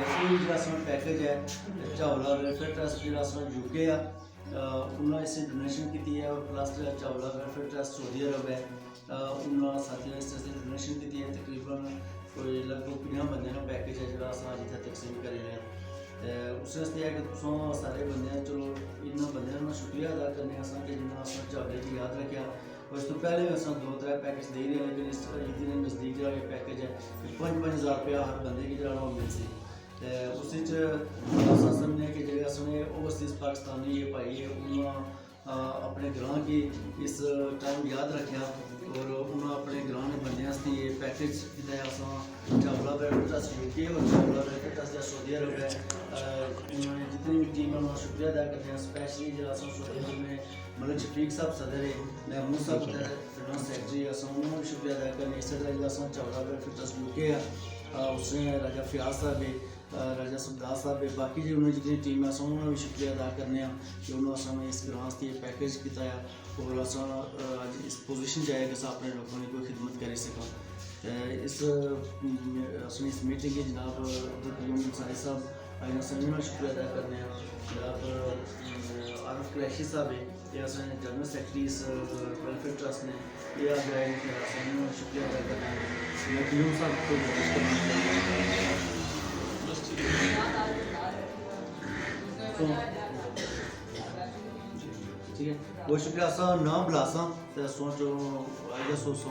ये जो पैकेज है चावला वेलफेयर ट्रस्ट जो यूके आ उन्होंने इस डोनेशन की है और plus Chawla welfare trust Saudi Arab है उन्होंने साथियों इस डोनेशन की है तकरीबन कोई लगभग 50 बंदे का पैकेज है जो अस जिथे तकसीम करे हैं उस वास्ते है कि तुम सारे बंदे चलो इन बंद शुक्रिया अदा करने कि जिन्हें अस चावले की याद रखा और इस तो पहले भी अस 2-3 पैकेज दे रहे हैं लेकिन इस ईद के नज़दीक जो पैकेज है 5,000 रुपया हर बंदे की जो मिल सी उस समझने कि जो असने ओवरसीज़ पाकिस्तानी ये भाई उन्होंने अपने ग्रां की इस टाइम याद रखा और उन्होंने अपने ग्रां के बंदे ये package Chawla welfare trust UK और चावला वेलफेयर ट्रस्ट सऊदी अरब है उन्होंने जितनी भी टीम है उन्होंने शुक्रिया अदा करते हैं स्पेशली जो सऊदी अरब में मलिक शफीक साहब सदर है महमूद साहब फिनांस सेक्रेटरी उन्होंने भी शुक्रिया अदा करने इस तरह चावला वेलफेयर ट्रस्ट यूके है उसने राजा फयाज साहब है राजा सुबदास साहब है बाकी जो उन्होंने जितनी टीम है उन्होंने भी शुक्रिया अदा करने कि उन्होंने इस ग्रां से पैकेज किया और अज इस पोजिशन जाए कि अपने लोगों की कोई खिदमत कर सकें इस मीटिंग की जनाब अब्दुल करीम अंसारी साहब अगर उन्होंने शुक्रिया अदा करने जनाब आरिफ कुरैशी साहब है ये जनरल सैक्रटरी इस वेलफेयर ट्रस्ट ने ये आज आए उन्होंने शुक्रिया अदा करना है क्यूम साहब को ठीक है बहुत शुक्रिया असा ना बुलासा सोचो आइए सोच